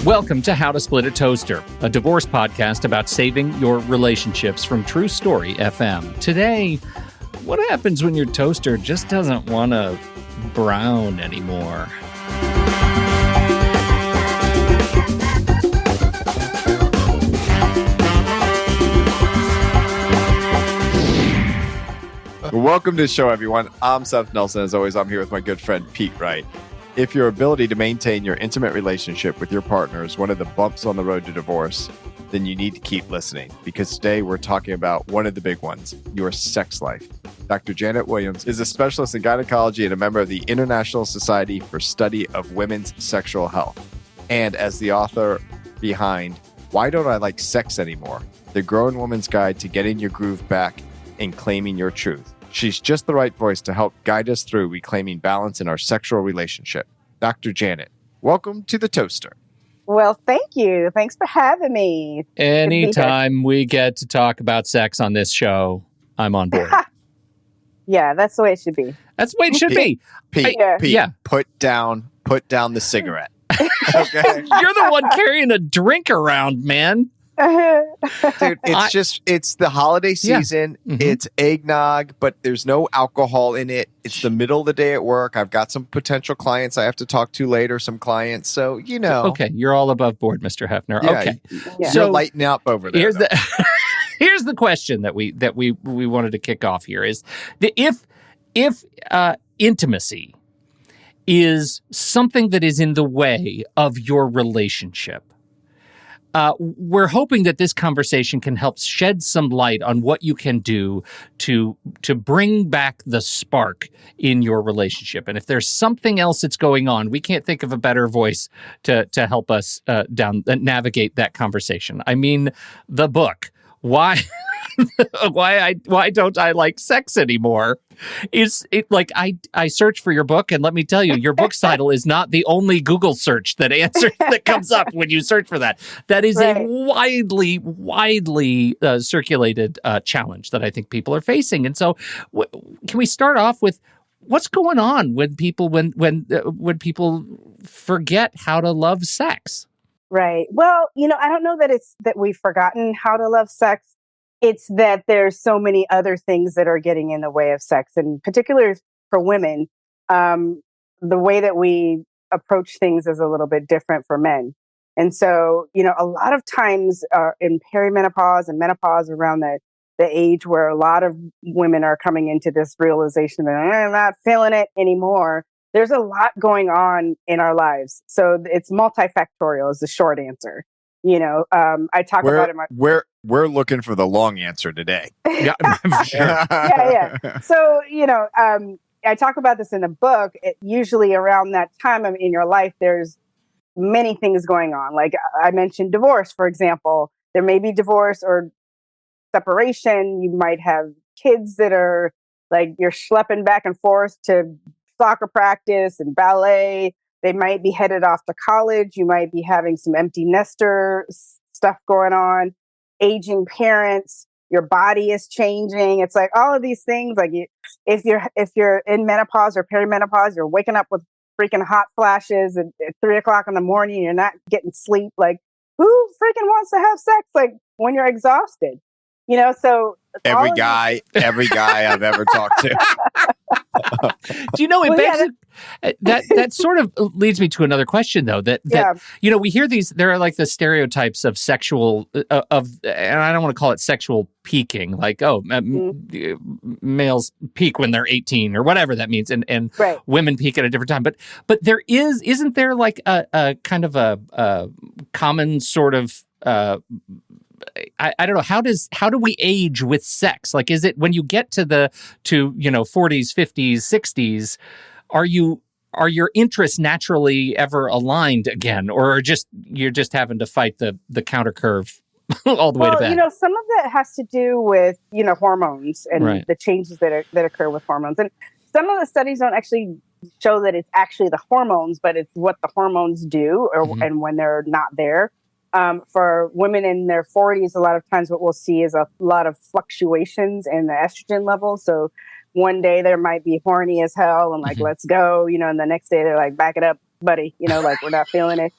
Welcome to How to Split a Toaster, a divorce podcast about saving your relationships from True Story FM. Today, what happens when your toaster just doesn't want to brown anymore? Welcome to the show, everyone. I'm Seth Nelson. As always, I'm here with my good friend, Pete Wright. If your ability to maintain your intimate relationship with your partner is one of the bumps on the road to divorce, then you need to keep listening, because today we're talking about one of the big ones, your sex life. Dr. Janet Williams is a specialist in gynecology and a member of the International Society for Study of Women's Sexual Health. And as the author behind Why Don't I Like Sex Anymore? The Grown Woman's Guide to Getting Your Groove Back and Claiming Your Truth. She's just the right voice to help guide us through reclaiming balance in our sexual relationship. Dr. Janet, welcome to the Toaster. Well, thank you. Thanks for having me. Anytime we get to talk about sex on this show, I'm on board. Yeah, that's the way it should be. That's the way it should be. Pete, put down the cigarette. Okay. You're the one carrying a drink around, man. Dude, it's the holiday season. Yeah. Mm-hmm. It's eggnog, but there's no alcohol in it. It's the middle of the day at work. I've got some potential clients I have to talk to later, some clients. So, you know. Okay, you're all above board, Mr. Hefner. Yeah, okay. Yeah. So, you're lighting up over there. Here's the question that we wanted to kick off here is if intimacy is something that is in the way of your relationship, we're hoping that this conversation can help shed some light on what you can do to bring back the spark in your relationship. And if there's something else that's going on, we can't think of a better voice to help us navigate that conversation. I mean, the book, Why Don't I Like Sex Anymore? I search for your book, and let me tell you, your book's title is not the only Google search that comes up when you search for that. That is right. A widely circulated challenge that I think people are facing. And so, can we start off with what's going on when people forget how to love sex? Right. Well, I don't know that it's that we've forgotten how to love sex. It's that there's so many other things that are getting in the way of sex, and particularly for women, the way that we approach things is a little bit different for men. And so, a lot of times in perimenopause and menopause, around the age where a lot of women are coming into this realization that I'm not feeling it anymore, there's a lot going on in our lives. So it's multifactorial is the short answer. I talk about it in my... We're looking for the long answer today. Yeah, I'm sure. Yeah. So, I talk about this in the book. Usually around that time in your life, there's many things going on. Like I mentioned divorce, for example. There may be divorce or separation. You might have kids that are like you're schlepping back and forth to soccer practice and ballet. They might be headed off to college. You might be having some empty nester stuff going on. Aging parents, your body is changing. It's like all of these things. Like if you're in menopause or perimenopause, you're waking up with freaking hot flashes at 3:00 in the morning. You're not getting sleep. Like who freaking wants to have sex? Like when you're exhausted, So every guy I've ever talked to. Do you know that sort of leads me to another question, though, that we hear these, there are like the stereotypes of sexual and I don't want to call it sexual peaking, like males peak when they're 18 or whatever that means, and right. Women peak at a different time, but isn't there like a kind of a common sort of I don't know, how do we age with sex? Like, is it when you get to 40s, 50s, 60s, are your interests naturally ever aligned again, or you're just having to fight the counter curve all the way to bed? Some of that has to do with hormones and right. The changes that occur with hormones, and some of the studies don't actually show that it's actually the hormones, but it's what the hormones do, and when they're not there. For women in their 40s, a lot of times what we'll see is a lot of fluctuations in the estrogen levels. So one day there might be horny as hell and like, let's go, and the next day they're like, back it up, buddy, like we're not feeling it.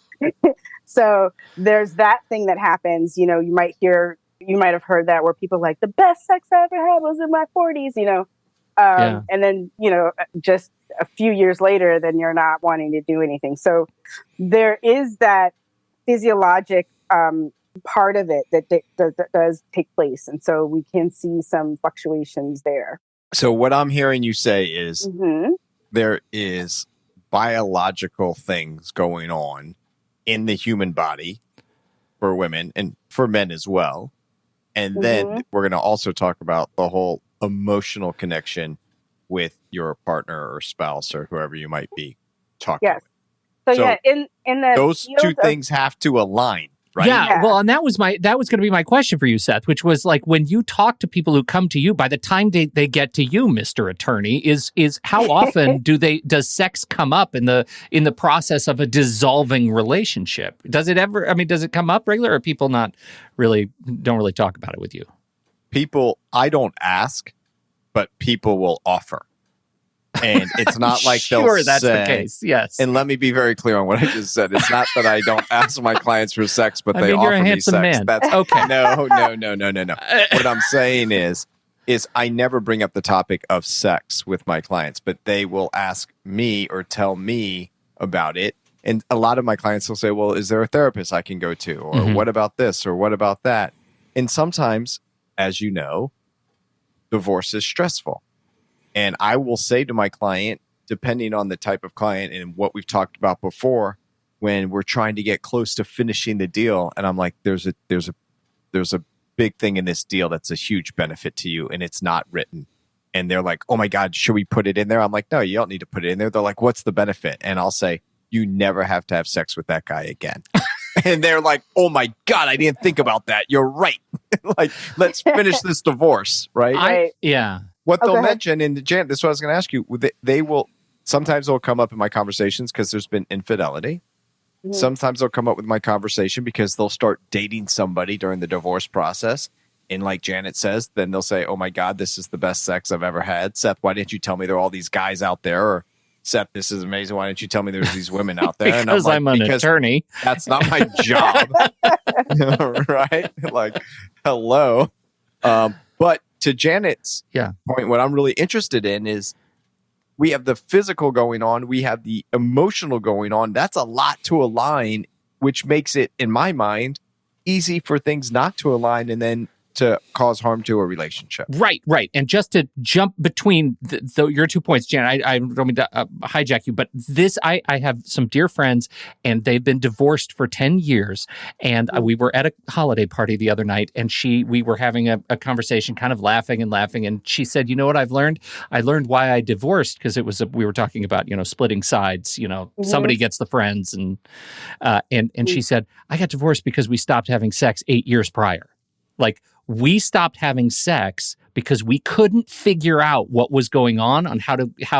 So there's that thing that happens. You might have heard that where people are like, the best sex I ever had was in my 40s, and then, just a few years later, then you're not wanting to do anything. So there is that physiologic part of it that does take place. And so we can see some fluctuations there. So what I'm hearing you say is Mm-hmm. there is biological things going on in the human body for women and for men as well. And then we're going to also talk about the whole emotional connection with your partner or spouse or whoever you might be talking with. So yeah, in the those two things have to align, right? Yeah. Well, and that was going to be my question for you, Seth, which was like, when you talk to people who come to you, by the time they get to you, Mr. Attorney, is how often does sex come up in the process of a dissolving relationship? Does it come up regular, or people don't really talk about it with you? People, I don't ask, but people will offer. And it's not like sure, they'll that's say, the case. Yes. And let me be very clear on what I just said. It's not that I don't ask my clients for sex, but they offer me sex. Man. That's okay. No. What I'm saying is I never bring up the topic of sex with my clients, but they will ask me or tell me about it. And a lot of my clients will say, well, is there a therapist I can go to? Or what about this? Or what about that? And sometimes, as you know, divorce is stressful. And I will say to my client, depending on the type of client and what we've talked about before, when we're trying to get close to finishing the deal, and I'm like, there's a big thing in this deal that's a huge benefit to you, and it's not written. And they're like, oh my God, should we put it in there? I'm like, no, you don't need to put it in there. They're like, what's the benefit? And I'll say, you never have to have sex with that guy again. And they're like, oh my God, I didn't think about that. You're right. Like, let's finish this divorce, right? What they'll mention, and Janet, this is what I was going to ask you. They will sometimes they'll come up in my conversations because there's been infidelity. Mm-hmm. Sometimes they'll come up with my conversation because they'll start dating somebody during the divorce process. And like Janet says, then they'll say, oh my God, this is the best sex I've ever had. Seth, why didn't you tell me there are all these guys out there? Or Seth, this is amazing. Why didn't you tell me there's these women out there? Because I'm an attorney. That's not my job. Right? Like, hello. But to Janet's point, what I'm really interested in is we have the physical going on. We have the emotional going on. That's a lot to align, which makes it, in my mind, easy for things not to align and then to cause harm to a relationship. Right. And just to jump between your 2 points, Jan, I don't mean to hijack you, but I have some dear friends, and they've been divorced for 10 years. And we were at a holiday party the other night, and we were having a conversation, kind of laughing. And she said, you know what I've learned? I learned why I divorced, because we were talking about, splitting sides, somebody gets the friends. And she said, I got divorced because we stopped having sex 8 years prior. Like, we stopped having sex because we couldn't figure out what was going on how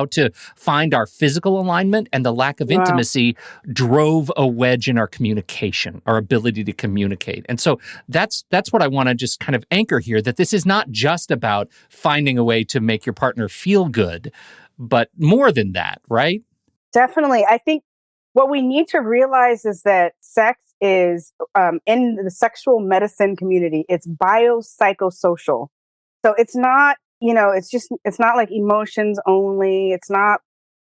to find our physical alignment, and the lack of intimacy drove a wedge in our communication, our ability to communicate. And so that's what I want to just kind of anchor here, that this is not just about finding a way to make your partner feel good, but more than that, right? Definitely. I think what we need to realize is that sex is, in the sexual medicine community, it's bio-psycho-social. So it's not, it's not like emotions only. It's not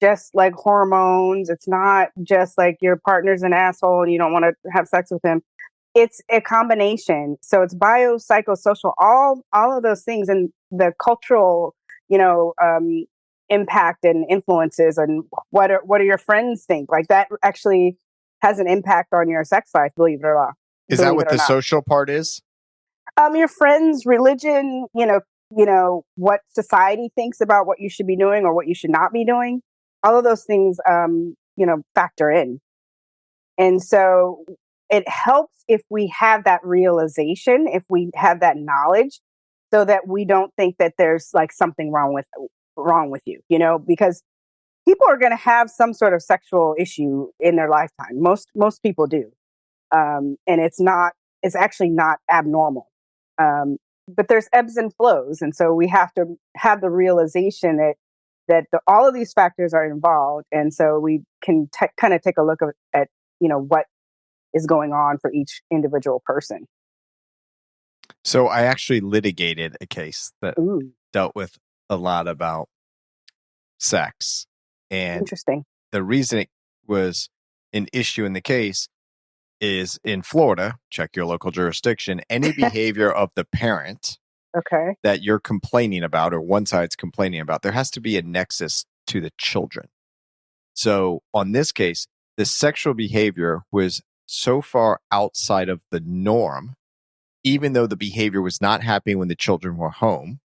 just like hormones. It's not just like your partner's an asshole and you don't want to have sex with him. It's a combination. So it's bio-psycho-social, all of those things, and the cultural, impact and influences, and what do your friends think? Like, that actually has an impact on your sex life, believe it or not. Is that what the social part is? Your friends, religion, what society thinks about what you should be doing or what you should not be doing. All of those things, factor in. And so it helps if we have that realization, if we have that knowledge, so that we don't think that there's like something wrong with you, because people are going to have some sort of sexual issue in their lifetime. Most people do. And it's actually not abnormal. But there's ebbs and flows. And so we have to have the realization that all of these factors are involved. And so we can kind of take a look at what is going on for each individual person. So I actually litigated a case that Ooh, dealt with a lot about sex. And interesting. the reason it was an issue in the case is in Florida, check your local jurisdiction, any behavior of the parent Okay. that you're complaining about or one side's complaining about, there has to be a nexus to the children. So on this case, the sexual behavior was so far outside of the norm, even though the behavior was not happening when the children were home.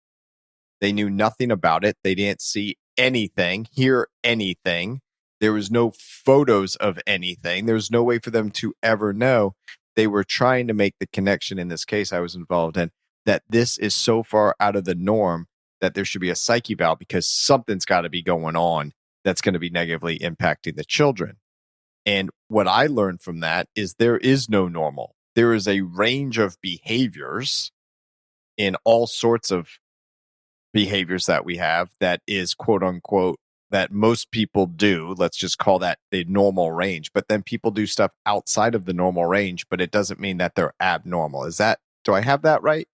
They knew nothing about it. They didn't see anything, hear anything. There was no photos of anything. There was no way for them to ever know. They were trying to make the connection in this case I was involved in that this is so far out of the norm that there should be a psyche valve because something's got to be going on that's going to be negatively impacting the children. And what I learned from that is there is no normal. There is a range of behaviors in all sorts of behaviors that we have that is quote unquote that most people do. Let's just call that the normal range. But then people do stuff outside of the normal range, but it doesn't mean that they're abnormal. Do I have that right?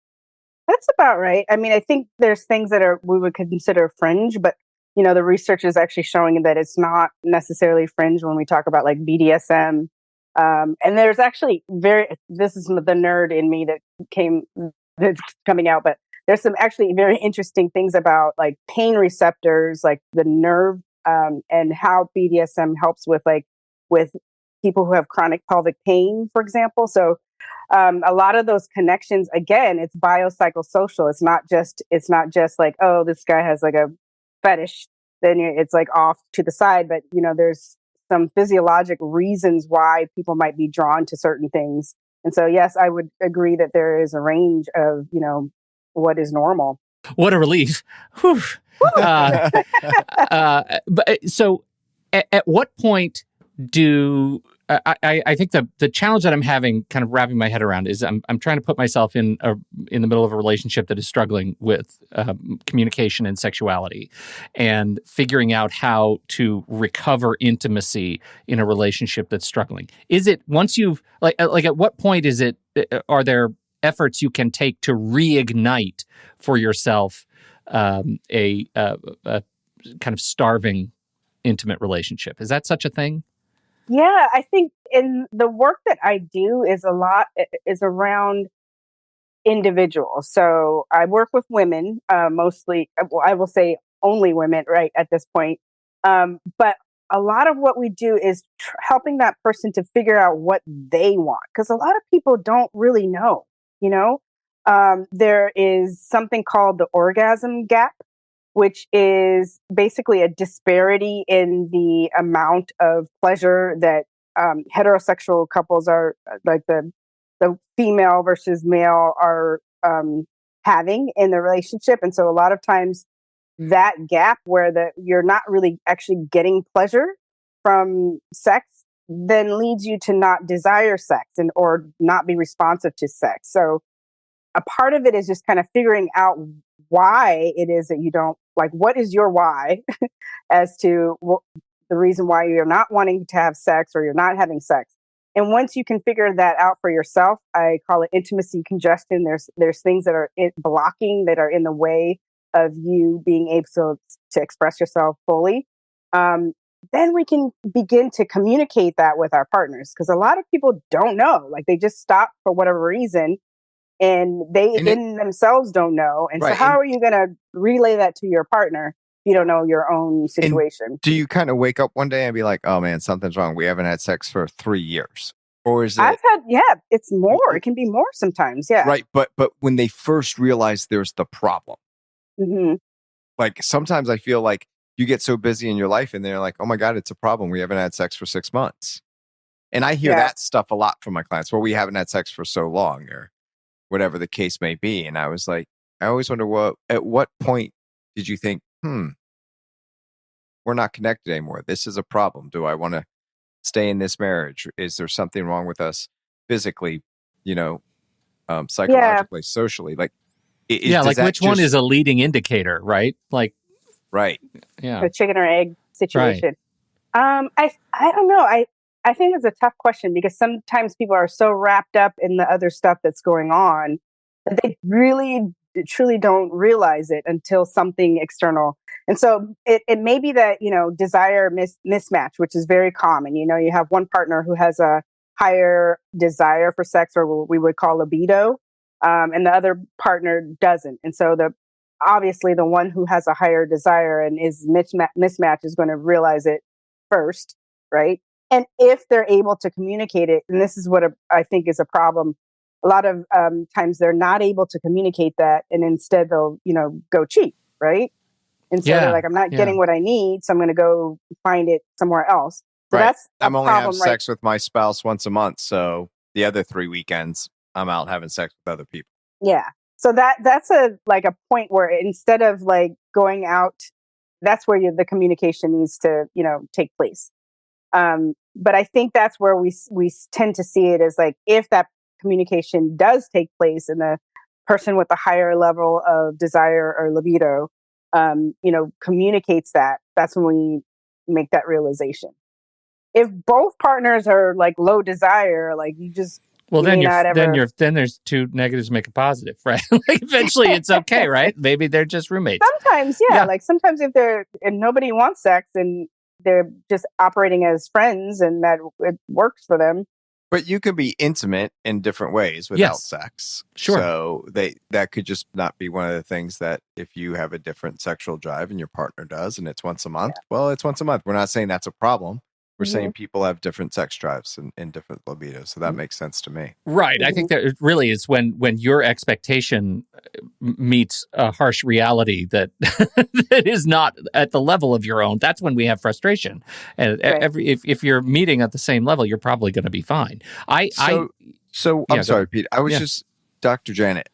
That's about right. I mean, I think there's things that we would consider fringe, but the research is actually showing that it's not necessarily fringe when we talk about like BDSM. And there's actually this is the nerd in me that's coming out, but there's some actually very interesting things about like pain receptors, like the nerve, and how BDSM helps with people who have chronic pelvic pain, for example. So a lot of those connections, again, it's bio-psycho-social. It's not just like, oh, this guy has like a fetish, then it's like off to the side. But there's some physiologic reasons why people might be drawn to certain things. And so, yes, I would agree that there is a range of what is normal. What a relief! Whew. But so, at what point do I think the challenge that I'm having, kind of wrapping my head around, is I'm trying to put myself in the middle of a relationship that is struggling with communication and sexuality, and figuring out how to recover intimacy in a relationship that's struggling. Is it once you've like at what point is it? Are there efforts you can take to reignite for yourself a kind of starving intimate relationship? Is that such a thing? Yeah, I think in the work that I do is around individuals. So I work with women, mostly. Well, I will say only women, right at this point. But a lot of what we do is helping that person to figure out what they want, because a lot of people don't really know. There is something called the orgasm gap, which is basically a disparity in the amount of pleasure that heterosexual couples are, like the female versus male, are having in the relationship. And so a lot of times that gap where you're not really actually getting pleasure from sex then leads you to not desire sex or not be responsive to sex. So a part of it is just kind of figuring out why it is that you don't like, what is your why as to the reason why you're not wanting to have sex or you're not having sex. And once you can figure that out for yourself, I call it intimacy congestion. There's things that are blocking, that are in the way of you being able to express yourself fully. Then we can begin to communicate that with our partners, because a lot of people don't know, like they just stop for whatever reason. And themselves don't know. And right, so how are you going to relay that to your partner if you don't know your own situation? Do you kind of wake up one day and be like, oh man, something's wrong. We haven't had sex for 3 years. Or is it? It's more. It can be more sometimes. Yeah. Right. But when they first realize there's the problem, Mm-hmm. like sometimes I feel like you get so busy in your life and they're like, oh my God, it's a problem. We haven't had sex for 6 months. And I hear that stuff a lot from my clients. Well, we haven't had sex for so long, or whatever the case may be. And I was like, I always wonder, at what point did you think, we're not connected anymore? This is a problem. Do I want to stay in this marriage? Is there something wrong with us physically, psychologically, socially? Like, which one is a leading indicator, right? Like, right. Yeah. The chicken or egg situation. Right. I don't know. I think it's a tough question because sometimes people are so wrapped up in the other stuff that's going on that they really truly don't realize it until something external. And so it may be that, desire mismatch, which is very common. You have one partner who has a higher desire for sex, or what we would call libido, and the other partner doesn't. And so obviously the one who has a higher desire and is mismatch is going to realize it first, right? And if they're able to communicate it, and this is what I think is a problem, a lot of times they're not able to communicate that, and instead they'll, go cheat, right? And so they're like, I'm not getting what I need, so I'm going to go find it somewhere else. So right. that's I'm only problem, having sex with my spouse once a month, so the other 3 weekends I'm out having sex with other people. Yeah. So that's a point where instead of like going out, that's where the communication needs to, take place. But I think that's where we tend to see it as like, if that communication does take place and the person with the higher level of desire or libido, communicates that's when we make that realization. If both partners are like low desire, like you just, then there's two negatives make a positive, right? Like eventually it's okay, right? Maybe they're just roommates. Sometimes, yeah. Like sometimes if nobody wants sex and they're just operating as friends and that it works for them. But you can be intimate in different ways without sex. Sure. So that could just not be one of the things that if you have a different sexual drive and your partner does, and it's once a month, well, it's once a month. We're not saying that's a problem. We're saying people have different sex drives and different libidos. So that makes sense to me. Right. I think that it really is when your expectation meets a harsh reality that that is not at the level of your own. That's when we have frustration. And if you're meeting at the same level, you're probably going to be fine. I'm sorry, Pete. I was just, Dr. Janet,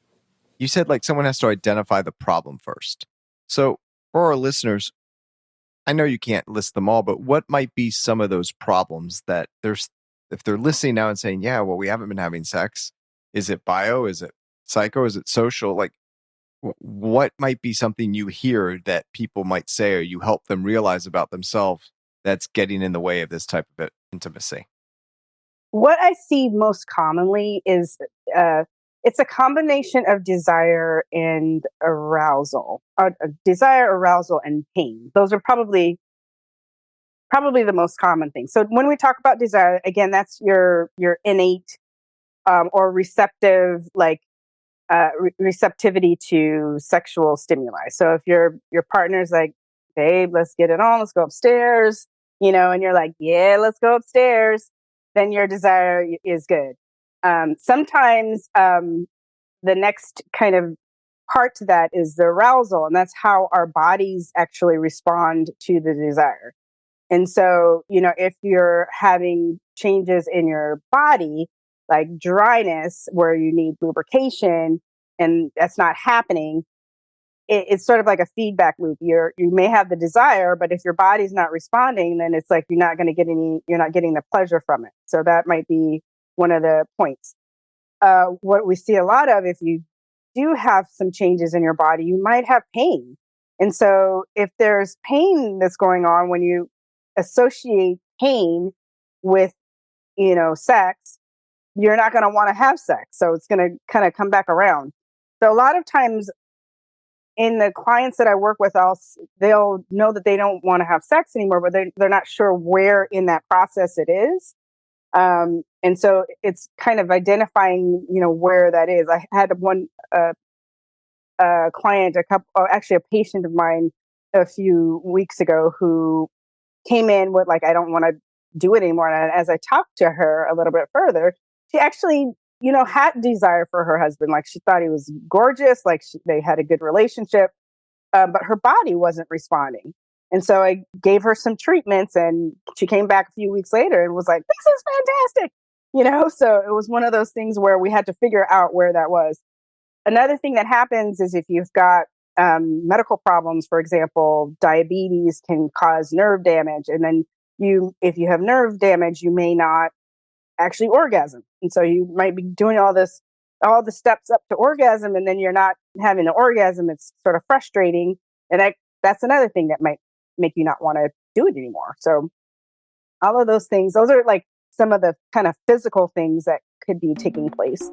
you said like someone has to identify the problem first. So for our listeners, I know you can't list them all, but what might be some of those problems that if they're listening now and saying, yeah, well, we haven't been having sex. Is it bio? Is it psycho? Is it social? Like what might be something you hear that people might say, or you help them realize about themselves that's getting in the way of this type of intimacy? What I see most commonly is it's a combination of desire and arousal, desire, arousal, and pain. Those are probably the most common things. So when we talk about desire, again, that's your innate or receptive, like receptivity to sexual stimuli. So if your partner's like, babe, let's get it on, let's go upstairs, and you're like, yeah, let's go upstairs, then your desire is good. Sometimes the next kind of part to that is the arousal, and that's how our bodies actually respond to the desire. And so, if you're having changes in your body, like dryness, where you need lubrication, and that's not happening, it's sort of like a feedback loop. You may have the desire, but if your body's not responding, then it's like you're not getting the pleasure from it. So that might be one of the points. What we see a lot of, if you do have some changes in your body, you might have pain. And so if there's pain that's going on, when you associate pain with, sex, you're not going to want to have sex. So it's going to kind of come back around. So a lot of times in the clients that I work with, they'll know that they don't want to have sex anymore, but they're not sure where in that process it is. And so it's kind of identifying, where that is. I had one client, actually a patient of mine a few weeks ago who came in with like, I don't want to do it anymore. And as I talked to her a little bit further, she actually, had desire for her husband. Like she thought he was gorgeous, like they had a good relationship, but her body wasn't responding. And so I gave her some treatments, and she came back a few weeks later and was like, this is fantastic. So it was one of those things where we had to figure out where that was. Another thing that happens is if you've got medical problems, for example, diabetes can cause nerve damage. And then if you have nerve damage, you may not actually orgasm. And so you might be doing all the steps up to orgasm, and then you're not having the orgasm. It's sort of frustrating. And that's another thing that might make you not want to do it anymore. So all of those things, those are like some of the kind of physical things that could be taking place.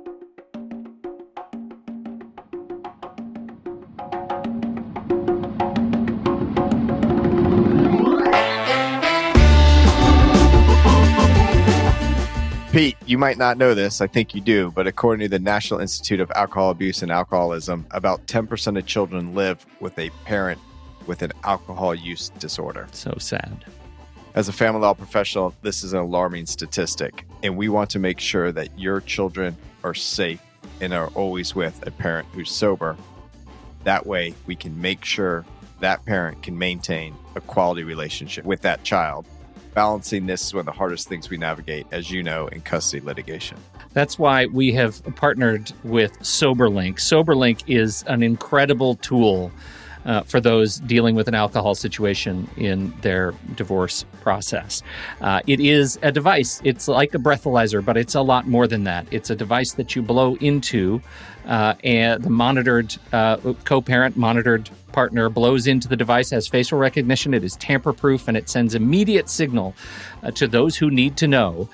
Pete, you might not know this, I think you do, but according to the National Institute of Alcohol Abuse and Alcoholism, about 10% of children live with a parent with an alcohol use disorder. So sad. As a family law professional, this is an alarming statistic, and we want to make sure that your children are safe and are always with a parent who's sober. That way, we can make sure that parent can maintain a quality relationship with that child. Balancing this is one of the hardest things we navigate, as you know, in custody litigation. That's why we have partnered with Soberlink. Soberlink is an incredible tool for those dealing with an alcohol situation in their divorce process. It is a device. It's like a breathalyzer, but it's a lot more than that. It's a device that you blow into, and the monitored co-parent monitored partner blows into the device, has facial recognition. It is tamper-proof, and it sends immediate signal to those who need to know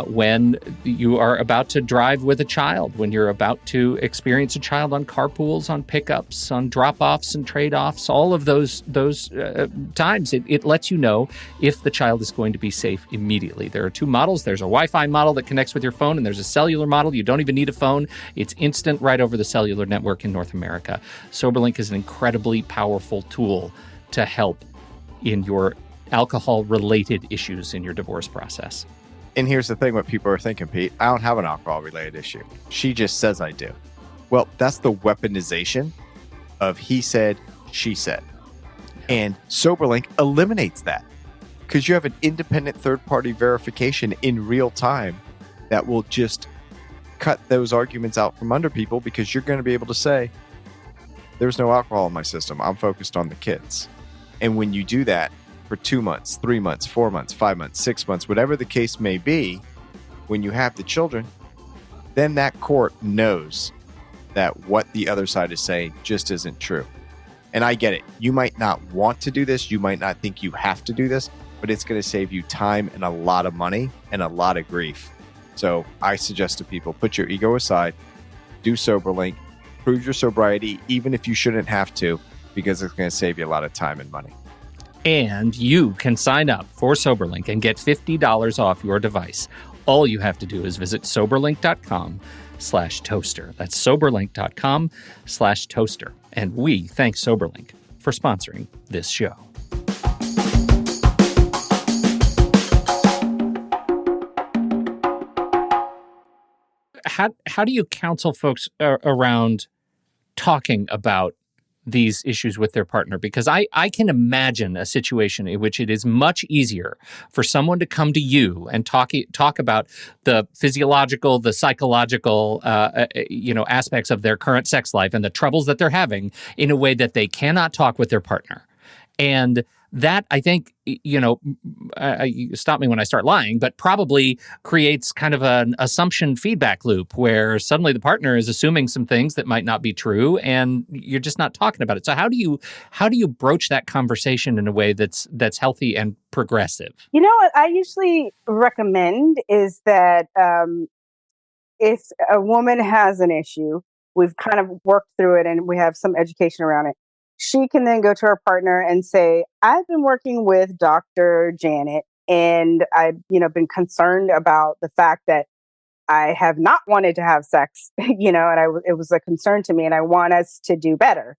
when you are about to drive with a child, when you're about to experience a child on carpools, on pickups, on drop-offs and trade-offs, all of those times. It lets you know if the child is going to be safe immediately. There are two models. There's a Wi-Fi model that connects with your phone, and there's a cellular model. You don't even need a phone. It's instant right over the cellular network in North America. Soberlink is an incredibly powerful tool to help in your alcohol-related issues in your divorce process. And here's the thing, what people are thinking, Pete, I don't have an alcohol-related issue. She just says I do. Well, that's the weaponization of he said, she said. And Soberlink eliminates that because you have an independent third-party verification in real time that will just cut those arguments out from under people, because you're going to be able to say, there's no alcohol in my system. I'm focused on the kids. And when you do that, for 2 months, 3 months, 4 months, 5 months, 6 months, whatever the case may be, when you have the children, then that court knows that what the other side is saying just isn't true. And I get it. You might not want to do this. You might not think you have to do this, but it's going to save you time and a lot of money and a lot of grief. So I suggest to people, put your ego aside, do Soberlink, prove your sobriety, even if you shouldn't have to, because it's going to save you a lot of time and money. And you can sign up for Soberlink and get $50 off your device. All you have to do is visit Soberlink.com/toaster. That's Soberlink.com/toaster. And we thank Soberlink for sponsoring this show. How do you counsel folks around talking about these issues with their partner? Because I can imagine a situation in which it is much easier for someone to come to you and talk about the physiological, the psychological, aspects of their current sex life and the troubles that they're having in a way that they cannot talk with their partner. And that, I think, stop me when I start lying, but probably creates kind of an assumption feedback loop where suddenly the partner is assuming some things that might not be true, and you're just not talking about it. So how do you broach that conversation in a way that's healthy and progressive? You know what I usually recommend is that if a woman has an issue, we've kind of worked through it and we have some education around it. She can then go to her partner and say, I've been working with Dr. Janet, and I've been concerned about the fact that I have not wanted to have sex, and it was a concern to me, and I want us to do better.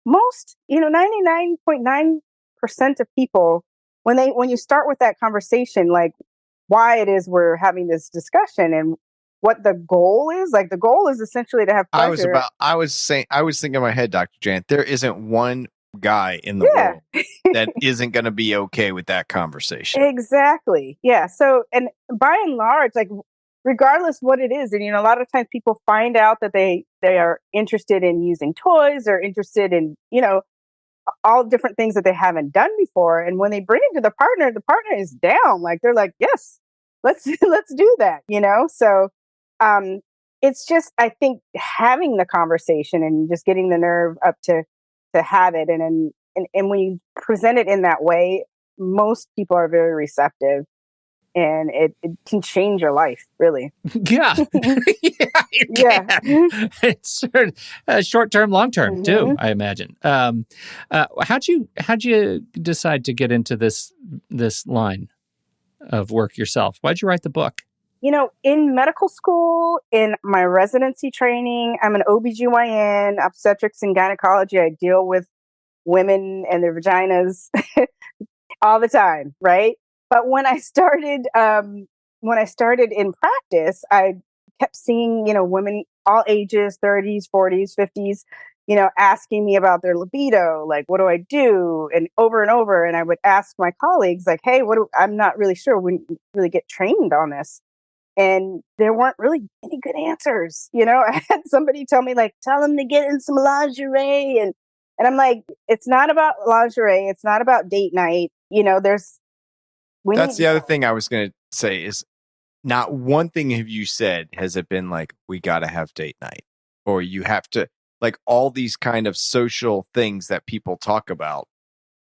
Most, 99.9% of people, when you start with that conversation, like why it is we're having this discussion and what the goal is, like the goal is essentially to have pleasure. I was thinking in my head, Dr. Jan, there isn't one guy in the world that isn't going to be okay with that conversation. Exactly. Yeah. So, and by and large, like regardless what it is, and a lot of times people find out that they are interested in using toys or interested in, all different things that they haven't done before. And when they bring it to the partner is down. Like they're like, yes, let's do that, So it's just, I think, having the conversation and just getting the nerve up to have it. And when you present it in that way, most people are very receptive. and it can change your life, really. Yeah. Yeah, you can. It's short-term, long-term too, I imagine. How'd you decide to get into this line of work yourself? Why'd you write the book? In medical school, in my residency training, I'm an OBGYN, obstetrics and gynecology. I deal with women and their vaginas all the time, right? But when I started in practice, I kept seeing, women all ages, 30s, 40s, 50s, asking me about their libido, like, what do I do? And over. And I would ask my colleagues, like, hey, I'm not really sure. We didn't really get trained on this. And there weren't really any good answers. I had somebody tell me, like, tell them to get in some lingerie. And I'm like, it's not about lingerie. It's not about date night. That's the other thing I was going to say is not one thing have you said has it been like, we got to have date night, or you have to, like, all these kind of social things that people talk about.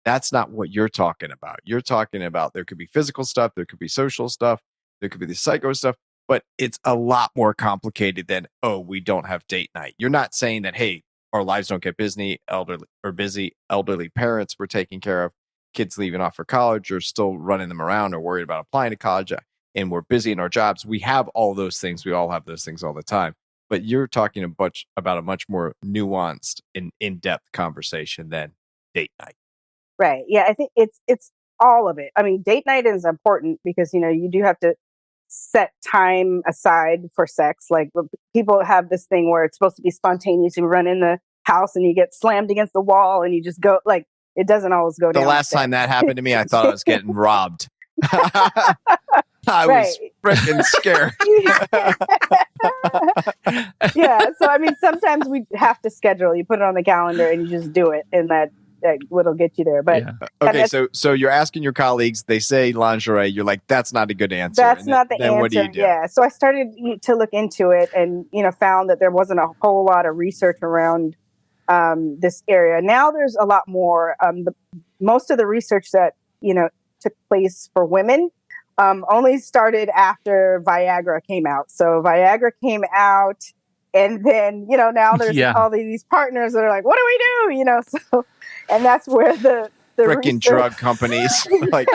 That's not what you're talking about. You're talking about there could be physical stuff, there could be social stuff, there could be the psycho stuff, but it's a lot more complicated than, oh, we don't have date night. You're not saying that, hey, our lives don't get busy, elderly parents we're taking care of, kids leaving off for college or still running them around or worried about applying to college, and we're busy in our jobs. We have all those things. We all have those things all the time. But you're talking about a much more nuanced and in-depth conversation than date night. Right. Yeah, I think it's all of it. I mean, date night is important because, you do have to set time aside for sex. Like, people have this thing where it's supposed to be spontaneous. You run in the house and you get slammed against the wall and you just go, like, it doesn't always go down. The last time that happened to me, I thought I was getting robbed. I was freaking scared. Yeah. So, I mean, sometimes we have to schedule. You put it on the calendar and you just do it, and that what'll get you there. But okay, so you're asking your colleagues, they say lingerie, you're like, that's not a good answer. That's not the answer. What do you do? Yeah. So I started to look into it, and found that there wasn't a whole lot of research around this area. Now there's a lot more. Most of the research that took place for women only started after Viagra came out. So Viagra came out, and then now there's all these partners that are like, what do we do? So, and that's where the freaking drug companies like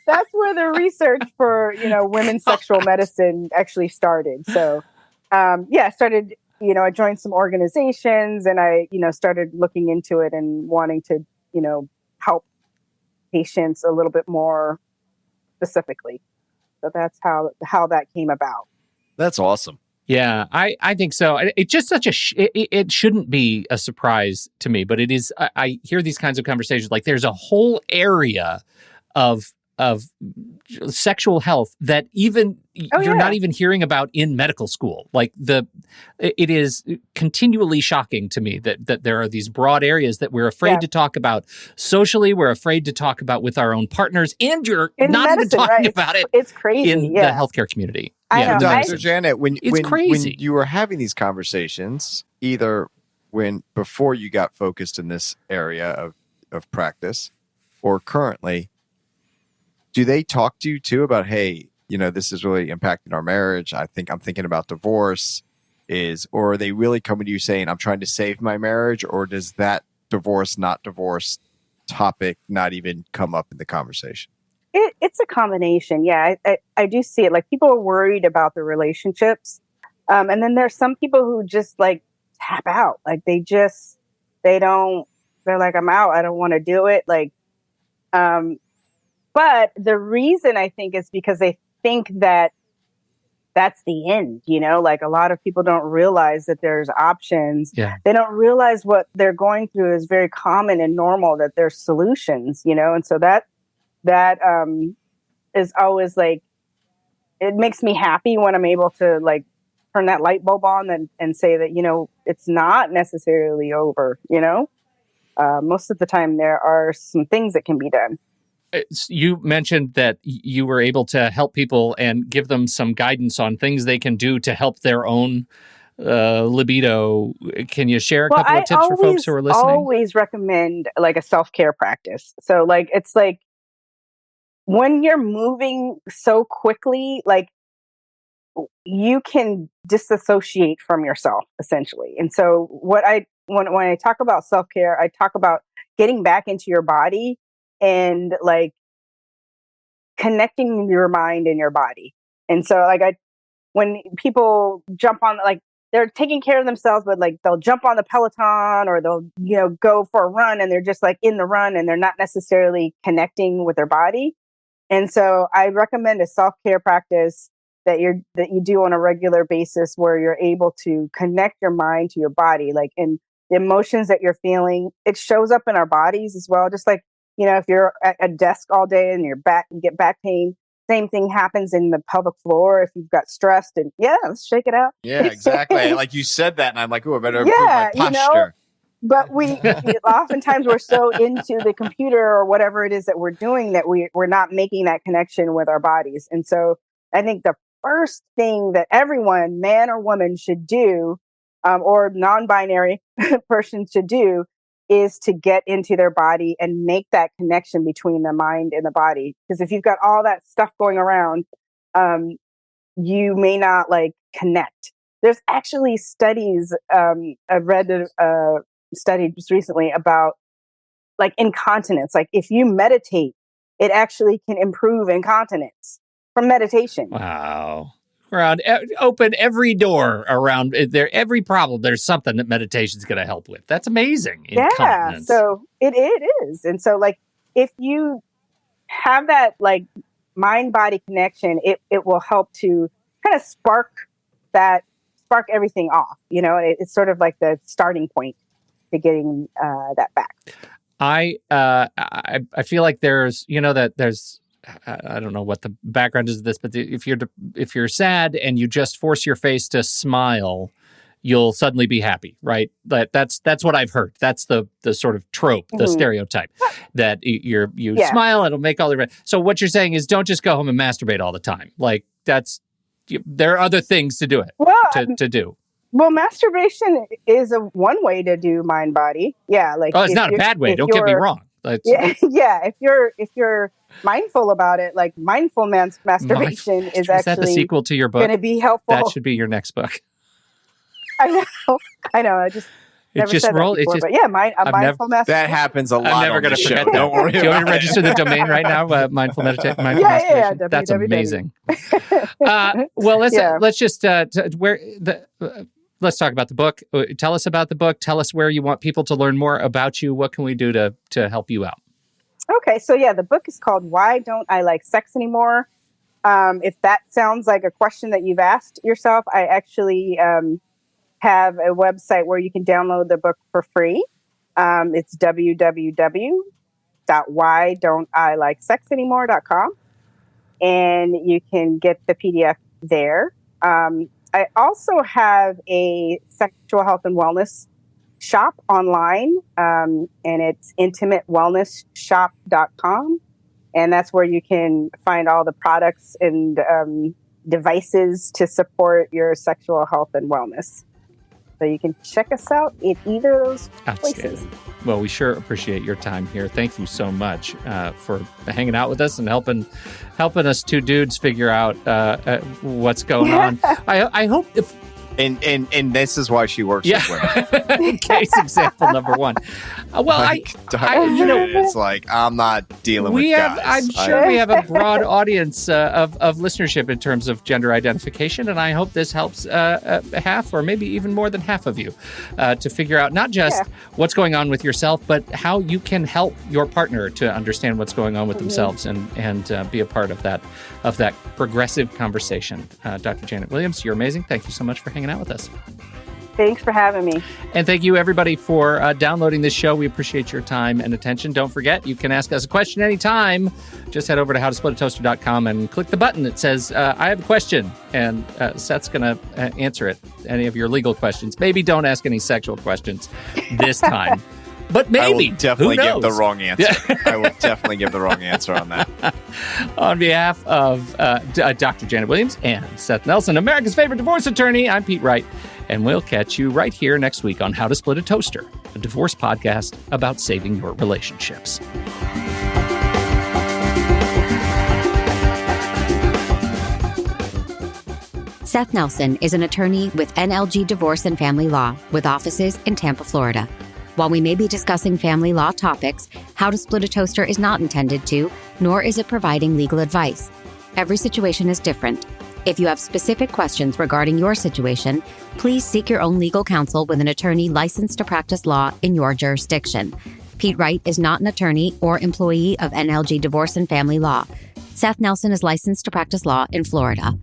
that's where the research for women's sexual medicine actually started. So I started, I joined some organizations, and I started looking into it and wanting to help patients a little bit more specifically. So that's how that came about. That's awesome. Yeah, I think so. It's just such it shouldn't be a surprise to me, but it is. I hear these kinds of conversations, like there's a whole area of sexual health that even you're not even hearing about in medical school. Like it is continually shocking to me that there are these broad areas that we're afraid to talk about socially. We're afraid to talk about with our own partners, and you're not medicine, even talking about it. It's crazy in the healthcare community. I know. So Janet, when you were having these conversations, either before you got focused in this area of practice, or currently, do they talk to you too about, hey, this is really impacting our marriage. I'm thinking about divorce. Or are they really coming to you saying, I'm trying to save my marriage? Or does that divorce, not divorce topic not even come up in the conversation? It's a combination. Yeah, I do see it. Like, people are worried about the relationships. And then there's some people who just like tap out. Like they're like, I'm out. I don't want to do it. Like, but the reason I think is because they think that that's the end, like a lot of people don't realize that there's options. Yeah. They don't realize what they're going through is very common and normal, that there's solutions, and so that is always like, it makes me happy when I'm able to like turn that light bulb on and say that, it's not necessarily over, most of the time there are some things that can be done. You mentioned that you were able to help people and give them some guidance on things they can do to help their own libido. Can you share a couple of tips for folks who are listening? I always recommend like a self-care practice. So like, it's like when you're moving so quickly, like you can disassociate from yourself essentially. And so when I talk about self-care, I talk about getting back into your body and like connecting your mind and your body. And so like when people jump on, like they're taking care of themselves, but like they'll jump on the Peloton or they'll, go for a run and they're just like in the run and they're not necessarily connecting with their body. And so I recommend a self-care practice that you do on a regular basis where you're able to connect your mind to your body, like in the emotions that you're feeling. It shows up in our bodies as well. Just like, if you're at a desk all day and you get back pain, same thing happens in the pelvic floor if you've got stressed and let's shake it out. Yeah, exactly. Like you said that and I'm like, oh, I better improve my posture. But we oftentimes we're so into the computer or whatever it is that we're doing that we're not making that connection with our bodies. And so I think the first thing that everyone, man or woman, should do, or non-binary person should do, is to get into their body and make that connection between the mind and the body. Because if you've got all that stuff going around, you may not like connect. There's actually studies. I've read a study just recently about like incontinence. Like if you meditate, it actually can improve incontinence from meditation. Wow. Open every door around there. Every problem, there's something that meditation's going to help with. That's amazing. Yeah. So it is. And so like, if you have that like mind body connection, it will help to kind of spark everything off. It's sort of like the starting point to getting that back. I feel like there's, there's, I don't know what the background is of this, but if you're sad and you just force your face to smile, you'll suddenly be happy, right? That's what I've heard. That's the sort of trope, the stereotype that you smile, it'll make all the. So what you're saying is don't just go home and masturbate all the time. Like there are other things to do it. To do. Well, masturbation is one way to do mind body. Yeah, like it's not a bad way. Don't get me wrong. If you're mindful about it, like mindful masturbation is actually that the sequel to your book? Going to be helpful. That should be your next book. I know. I just never said that before, but mindful masturbation. That happens a lot. I'm never going to forget that. Don't worry. Do you want me to register the domain right now? Mindful masturbation. Yeah. That's amazing. Let's just let's talk about the book. Tell us about the book. Tell us where you want people to learn more about you. What can we do to help you out? Okay, so the book is called Why Don't I Like Sex Anymore? If that sounds like a question that you've asked yourself, I actually have a website where you can download the book for free. It's www.whydon'tIlikesexanymore.com, and you can get the PDF there. I also have a sexual health and wellness shop online, and it's intimatewellnessshop.com. And that's where you can find all the products and devices to support your sexual health and wellness. So you can check us out at either of those places. Well, we sure appreciate your time here. Thank you so much for hanging out with us and helping us two dudes figure out what's going on. I hope if. And this is why she works with women. Case example number one. It's like I'm not dealing with guys. I'm sure we have a broad audience of listenership in terms of gender identification, and I hope this helps half or maybe even more than half of you to figure out not just what's going on with yourself, but how you can help your partner to understand what's going on with themselves and be a part of that progressive conversation. Dr. Janet Williams, you're amazing. Thank you so much for hanging out with us. Thanks for having me. And thank you, everybody, for downloading this show. We appreciate your time and attention. Don't forget, you can ask us a question anytime. Just head over to howtosplitatoaster.com and click the button that says, I have a question. And Seth's going to answer it. Any of your legal questions. Maybe don't ask any sexual questions this time. But maybe. I will definitely give the wrong answer. I will definitely give the wrong answer on that. On behalf of Dr. Janet Williams and Seth Nelson, America's favorite divorce attorney, I'm Pete Wright. And we'll catch you right here next week on How to Split a Toaster, a divorce podcast about saving your relationships. Seth Nelson is an attorney with NLG Divorce and Family Law with offices in Tampa, Florida. While we may be discussing family law topics, how to split a toaster is not intended to, nor is it providing legal advice. Every situation is different. If you have specific questions regarding your situation, please seek your own legal counsel with an attorney licensed to practice law in your jurisdiction. Pete Wright is not an attorney or employee of NLG Divorce and Family Law. Seth Nelson is licensed to practice law in Florida.